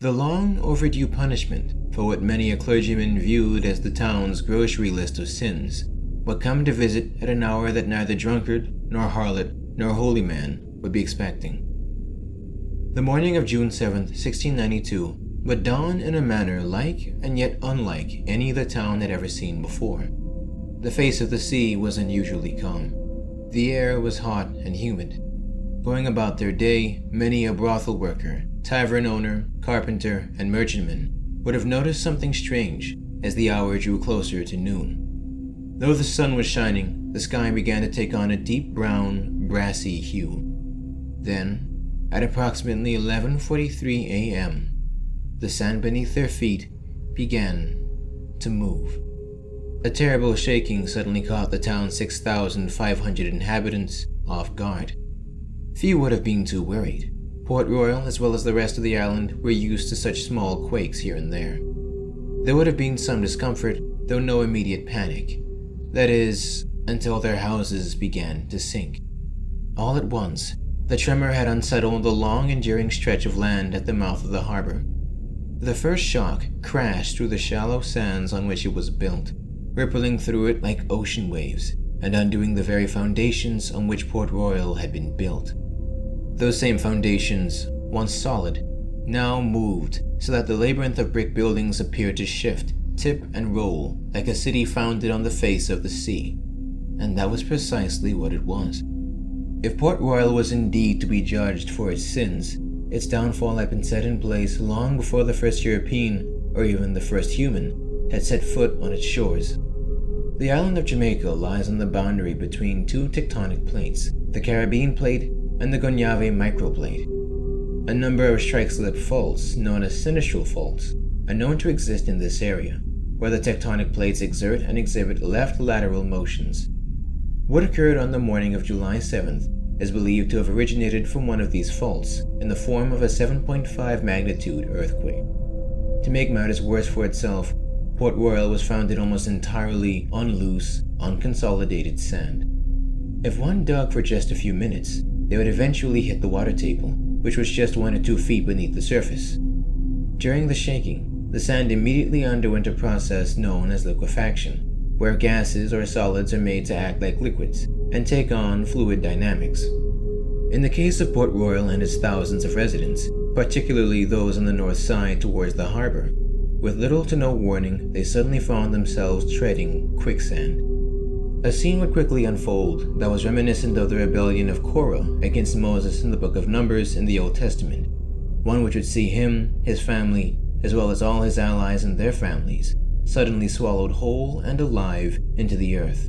The long overdue punishment for what many a clergyman viewed as the town's grocery list of sins would come to visit at an hour that neither drunkard, nor harlot, nor holy man would be expecting. The morning of June 7th, 1692, would dawn in a manner like and yet unlike any the town had ever seen before. The face of the sea was unusually calm. The air was hot and humid. Going about their day, many a brothel worker, tavern owner, carpenter, and merchantman would have noticed something strange as the hour drew closer to noon. Though the sun was shining, the sky began to take on a deep brown, brassy hue. Then, at approximately 11:43 a.m., the sand beneath their feet began to move. A terrible shaking suddenly caught the town's 6,500 inhabitants off guard. Few would have been too worried. Port Royal, as well as the rest of the island, were used to such small quakes here and there. There would have been some discomfort, though no immediate panic. That is, until their houses began to sink. All at once, the tremor had unsettled the long-enduring stretch of land at the mouth of the harbor. The first shock crashed through the shallow sands on which it was built, rippling through it like ocean waves, and undoing the very foundations on which Port Royal had been built. Those same foundations, once solid, now moved so that the labyrinth of brick buildings appeared to shift, tip, and roll like a city founded on the face of the sea. And that was precisely what it was. If Port Royal was indeed to be judged for its sins, its downfall had been set in place long before the first European, or even the first human, had set foot on its shores. The island of Jamaica lies on the boundary between two tectonic plates, the Caribbean Plate and the Gonyave Microplate. A number of strike-slip faults, known as sinistral faults, are known to exist in this area, where the tectonic plates exert and exhibit left lateral motions. What occurred on the morning of July 7th is believed to have originated from one of these faults in the form of a 7.5 magnitude earthquake. To make matters worse for itself, Port Royal was founded almost entirely on loose, unconsolidated sand. If one dug for just a few minutes, they would eventually hit the water table, which was just 1 or 2 feet beneath the surface. During the shaking, the sand immediately underwent a process known as liquefaction, where gases or solids are made to act like liquids and take on fluid dynamics. In the case of Port Royal and its thousands of residents, particularly those on the north side towards the harbor, with little to no warning, they suddenly found themselves treading quicksand. A scene would quickly unfold that was reminiscent of the rebellion of Korah against Moses in the book of Numbers in the Old Testament, one which would see him, his family, as well as all his allies and their families, suddenly swallowed whole and alive into the earth.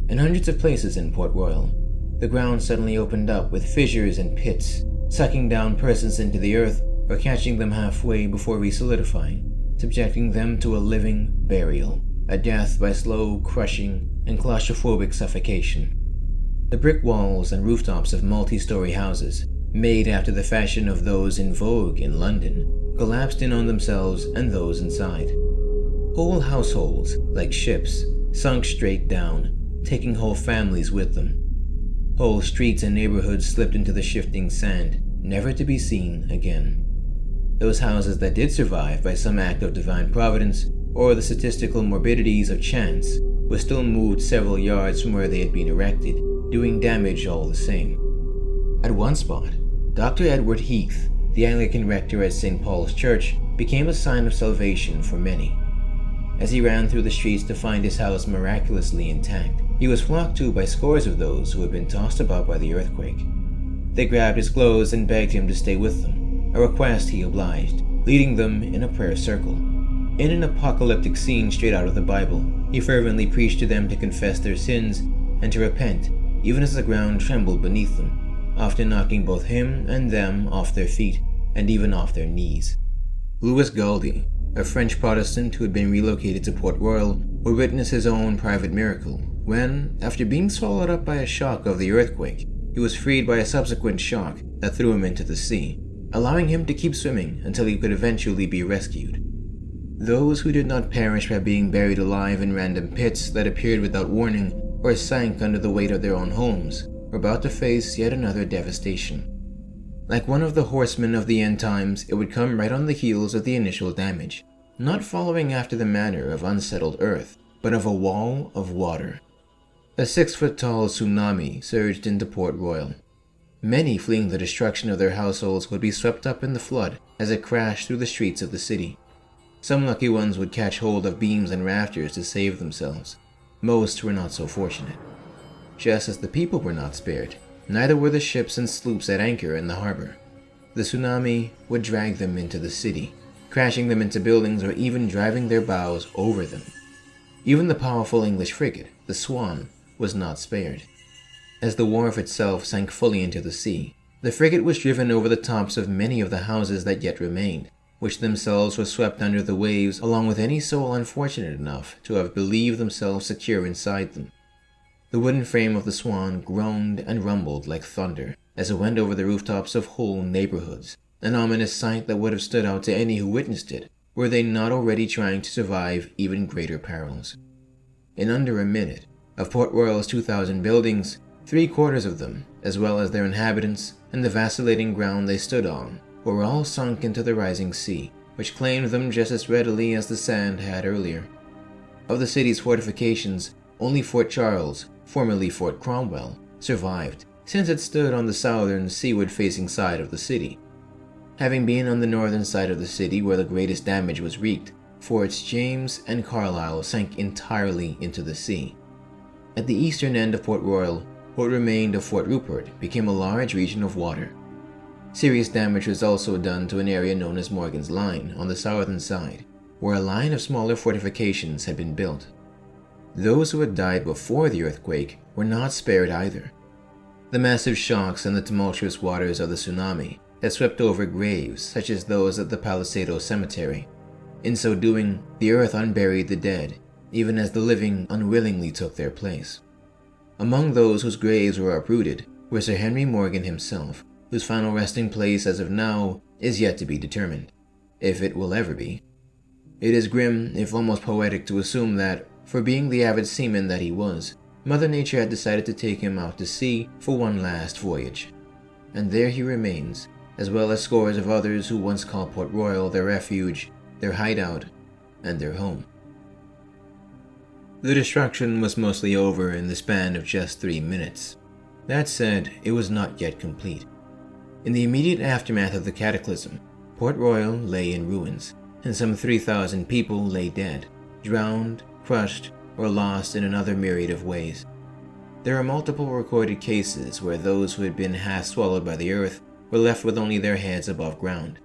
In hundreds of places in Port Royal, the ground suddenly opened up with fissures and pits, sucking down persons into the earth or catching them halfway before re-solidifying, subjecting them to a living burial, a death by slow crushing and claustrophobic suffocation. The brick walls and rooftops of multi-story houses, made after the fashion of those in vogue in London, collapsed in on themselves and those inside. Whole households, like ships, sunk straight down, taking whole families with them. Whole streets and neighborhoods slipped into the shifting sand, never to be seen again. Those houses that did survive by some act of divine providence or the statistical morbidities of chance were still moved several yards from where they had been erected, doing damage all the same. At one spot, Dr. Edward Heath, the Anglican rector at St. Paul's Church, became a sign of salvation for many. As he ran through the streets to find his house miraculously intact, he was flocked to by scores of those who had been tossed about by the earthquake. They grabbed his clothes and begged him to stay with them, a request he obliged, leading them in a prayer circle. In an apocalyptic scene straight out of the Bible, he fervently preached to them to confess their sins and to repent, even as the ground trembled beneath them, often knocking both him and them off their feet and even off their knees. Louis Galdi, a French Protestant who had been relocated to Port Royal, would witness his own private miracle when, after being swallowed up by a shock of the earthquake, he was freed by a subsequent shock that threw him into the sea, allowing him to keep swimming until he could eventually be rescued. Those who did not perish by being buried alive in random pits that appeared without warning or sank under the weight of their own homes were about to face yet another devastation. Like one of the horsemen of the end times, it would come right on the heels of the initial damage, not following after the manner of unsettled earth, but of a wall of water. A 6-foot-tall tsunami surged into Port Royal. Many fleeing the destruction of their households would be swept up in the flood as it crashed through the streets of the city. Some lucky ones would catch hold of beams and rafters to save themselves. Most were not so fortunate. Just as the people were not spared, neither were the ships and sloops at anchor in the harbor. The tsunami would drag them into the city, crashing them into buildings or even driving their bows over them. Even the powerful English frigate, the Swan, was not spared. As the wharf itself sank fully into the sea, the frigate was driven over the tops of many of the houses that yet remained, which themselves were swept under the waves along with any soul unfortunate enough to have believed themselves secure inside them. The wooden frame of the Swan groaned and rumbled like thunder as it went over the rooftops of whole neighborhoods, an ominous sight that would have stood out to any who witnessed it, were they not already trying to survive even greater perils. In under a minute, of Port Royal's 2,000 buildings, 3/4 of them, as well as their inhabitants and the vacillating ground they stood on, were all sunk into the rising sea, which claimed them just as readily as the sand had earlier. Of the city's fortifications, only Fort Charles, formerly Fort Cromwell, survived, since it stood on the southern, seaward-facing side of the city. Having been on the northern side of the city where the greatest damage was wreaked, Forts James and Carlisle sank entirely into the sea. At the eastern end of Port Royal, what remained of Fort Rupert became a large region of water. Serious damage was also done to an area known as Morgan's Line on the southern side, where a line of smaller fortifications had been built. Those who had died before the earthquake were not spared either. The massive shocks and the tumultuous waters of the tsunami had swept over graves such as those at the Palisado Cemetery. In so doing, the earth unburied the dead, even as the living unwillingly took their place. Among those whose graves were uprooted were Sir Henry Morgan himself, whose final resting place as of now is yet to be determined, if it will ever be. It is grim, if almost poetic, to assume that, for being the avid seaman that he was, Mother Nature had decided to take him out to sea for one last voyage. And there he remains, as well as scores of others who once called Port Royal their refuge, their hideout, and their home. The destruction was mostly over in the span of just 3 minutes. That said, it was not yet complete. In the immediate aftermath of the cataclysm, Port Royal lay in ruins, and some 3,000 people lay dead, drowned, crushed, or lost in another myriad of ways. There are multiple recorded cases where those who had been half swallowed by the earth were left with only their heads above ground.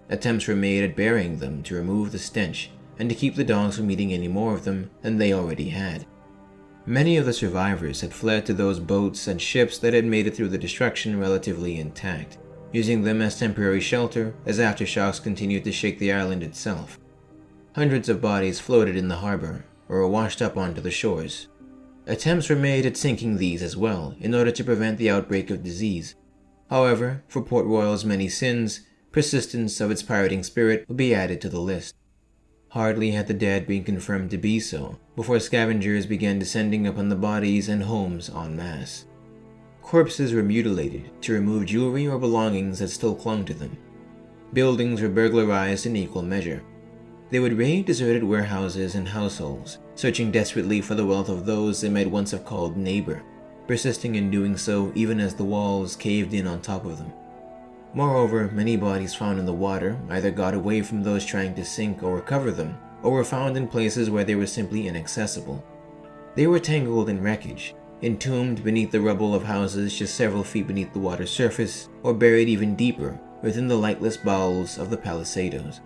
Attempts were made at burying them to remove the stench and to keep the dogs from eating any more of them than they already had. Many of the survivors had fled to those boats and ships that had made it through the destruction relatively intact, using them as temporary shelter as aftershocks continued to shake the island itself. Hundreds of bodies floated in the harbor or were washed up onto the shores. Attempts were made at sinking these as well in order to prevent the outbreak of disease. However, for Port Royal's many sins, persistence of its pirating spirit would be added to the list. Hardly had the dead been confirmed to be so before scavengers began descending upon the bodies and homes en masse. Corpses were mutilated to remove jewelry or belongings that still clung to them. Buildings were burglarized in equal measure. They would raid deserted warehouses and households, searching desperately for the wealth of those they might once have called neighbor, persisting in doing so even as the walls caved in on top of them. Moreover, many bodies found in the water either got away from those trying to sink or recover them, or were found in places where they were simply inaccessible. They were tangled in wreckage, entombed beneath the rubble of houses just several feet beneath the water's surface, or buried even deeper within the lightless bowels of the Palisados.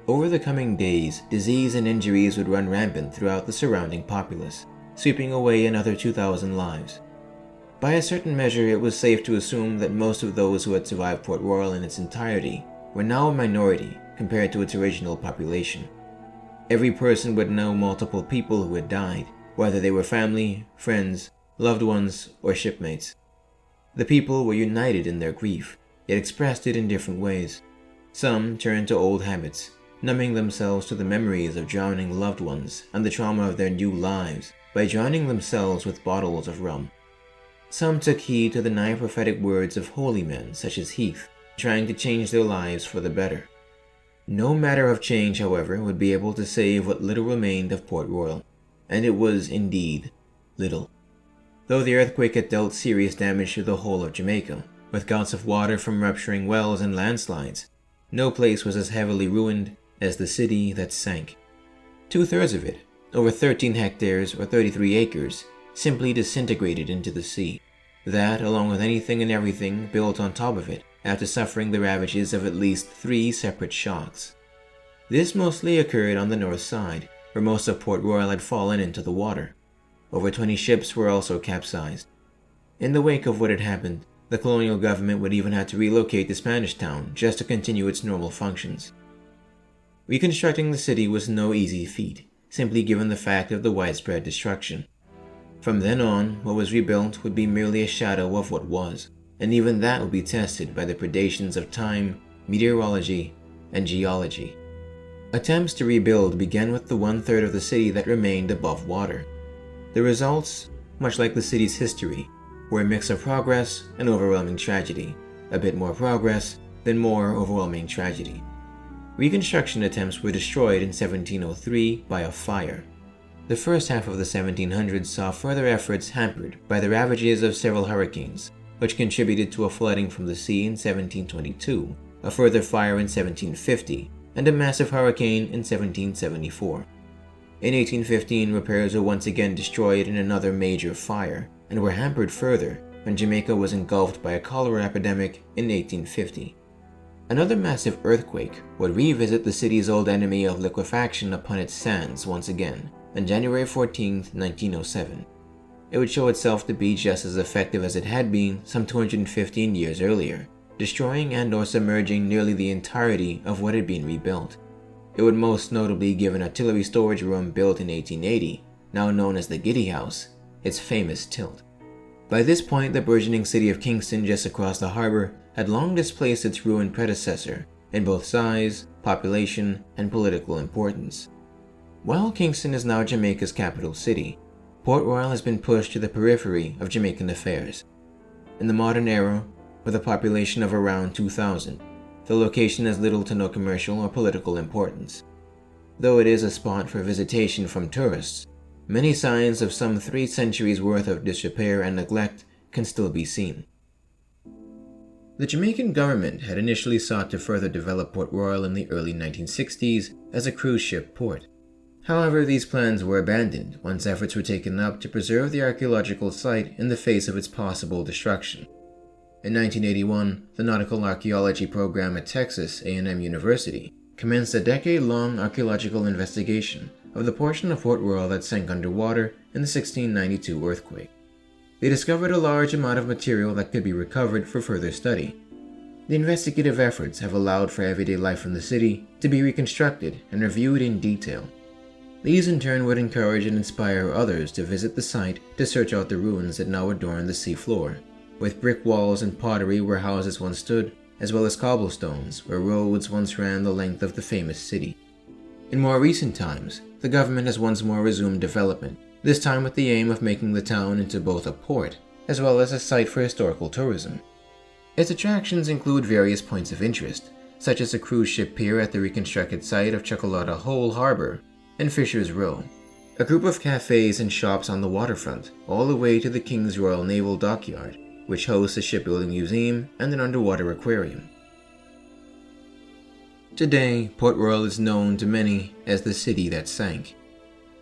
Over the coming days, disease and injuries would run rampant throughout the surrounding populace, sweeping away another 2,000 lives. By a certain measure, it was safe to assume that most of those who had survived Port Royal in its entirety were now a minority compared to its original population. Every person would know multiple people who had died, whether they were family, friends, loved ones, or shipmates. The people were united in their grief, yet expressed it in different ways. Some turned to old habits, numbing themselves to the memories of drowning loved ones and the trauma of their new lives by drowning themselves with bottles of rum. Some took heed to the 9 prophetic words of holy men such as Heath, trying to change their lives for the better. No matter of change, however, would be able to save what little remained of Port Royal, and it was indeed little. Though the earthquake had dealt serious damage to the whole of Jamaica, with gouts of water from rupturing wells and landslides, no place was as heavily ruined as the city that sank. 2/3 of it, over 13 hectares or 33 acres, simply disintegrated into the sea. That, along with anything and everything built on top of it, after suffering the ravages of at least 3 separate shocks. This mostly occurred on the north side, where most of Port Royal had fallen into the water. Over 20 ships were also capsized. In the wake of what had happened, the colonial government would even have to relocate the Spanish town just to continue its normal functions. Reconstructing the city was no easy feat, simply given the fact of the widespread destruction. From then on, what was rebuilt would be merely a shadow of what was, and even that would be tested by the predations of time, meteorology, and geology. Attempts to rebuild began with the 1/3 of the city that remained above water. The results, much like the city's history, were a mix of progress and overwhelming tragedy, a bit more progress, then more overwhelming tragedy. Reconstruction attempts were destroyed in 1703 by a fire. The first half of the 1700s saw further efforts hampered by the ravages of several hurricanes, which contributed to a flooding from the sea in 1722, a further fire in 1750, and a massive hurricane in 1774. In 1815, repairs were once again destroyed in another major fire, and were hampered further when Jamaica was engulfed by a cholera epidemic in 1850. Another massive earthquake would revisit the city's old enemy of liquefaction upon its sands once again, on January 14, 1907. It would show itself to be just as effective as it had been some 215 years earlier, destroying and/or submerging nearly the entirety of what had been rebuilt. It would most notably give an artillery storage room built in 1880, now known as the Giddy House, its famous tilt. By this point, the burgeoning city of Kingston just across the harbor had long displaced its ruined predecessor in both size, population, and political importance. While Kingston is now Jamaica's capital city, Port Royal has been pushed to the periphery of Jamaican affairs. In the modern era, with a population of around 2,000, the location has little to no commercial or political importance. Though it is a spot for visitation from tourists, many signs of some 3 centuries worth of disrepair and neglect can still be seen. The Jamaican government had initially sought to further develop Port Royal in the early 1960s as a cruise ship port. However, these plans were abandoned once efforts were taken up to preserve the archaeological site in the face of its possible destruction. In 1981, the Nautical Archaeology program at Texas A&M University commenced a decade-long archaeological investigation of the portion of Port Royal that sank underwater in the 1692 earthquake. They discovered a large amount of material that could be recovered for further study. The investigative efforts have allowed for everyday life in the city to be reconstructed and reviewed in detail. These in turn would encourage and inspire others to visit the site to search out the ruins that now adorn the seafloor, with brick walls and pottery where houses once stood, as well as cobblestones where roads once ran the length of the famous city. In more recent times, the government has once more resumed development, this time with the aim of making the town into both a port as well as a site for historical tourism. Its attractions include various points of interest, such as a cruise ship pier at the reconstructed site of Chocolata Hole Harbor and Fisher's Row, a group of cafes and shops on the waterfront, all the way to the King's Royal Naval Dockyard, which hosts a shipbuilding museum and an underwater aquarium. Today, Port Royal is known to many as the city that sank.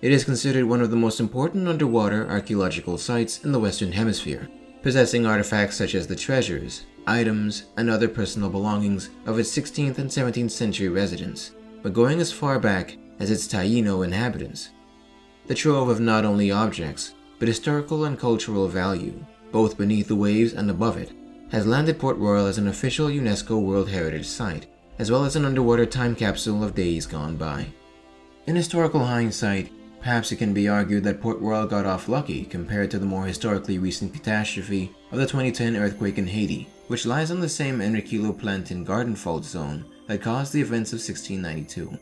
It is considered one of the most important underwater archaeological sites in the Western Hemisphere, possessing artifacts such as the treasures, items, and other personal belongings of its 16th and 17th century residents, but going as far back as its Taino inhabitants. The trove of not only objects, but historical and cultural value, both beneath the waves and above it, has landed Port Royal as an official UNESCO World Heritage Site, as well as an underwater time capsule of days gone by. In historical hindsight, perhaps it can be argued that Port Royal got off lucky compared to the more historically recent catastrophe of the 2010 earthquake in Haiti, which lies on the same Enriquillo-Plantin garden fault zone that caused the events of 1692.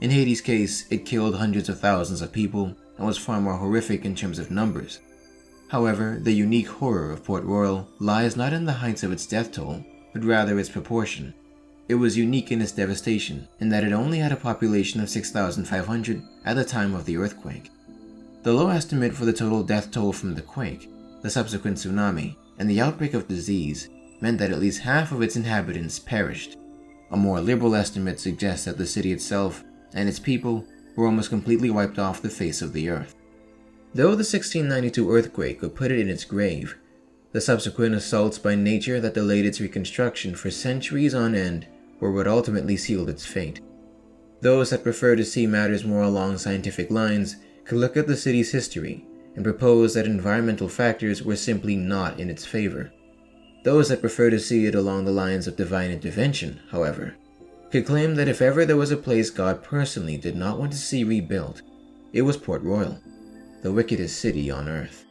In Haiti's case, it killed hundreds of thousands of people and was far more horrific in terms of numbers. However, the unique horror of Port Royal lies not in the heights of its death toll, but rather its proportion. It was unique in its devastation in that it only had a population of 6,500 at the time of the earthquake. The low estimate for the total death toll from the quake, the subsequent tsunami, and the outbreak of disease meant that at least half of its inhabitants perished. A more liberal estimate suggests that the city itself and its people were almost completely wiped off the face of the earth. Though the 1692 earthquake would put it in its grave, the subsequent assaults by nature that delayed its reconstruction for centuries on end were what ultimately sealed its fate. Those that prefer to see matters more along scientific lines could look at the city's history and propose that environmental factors were simply not in its favor. Those that prefer to see it along the lines of divine intervention, however, could claim that if ever there was a place God personally did not want to see rebuilt, it was Port Royal, the wickedest city on earth.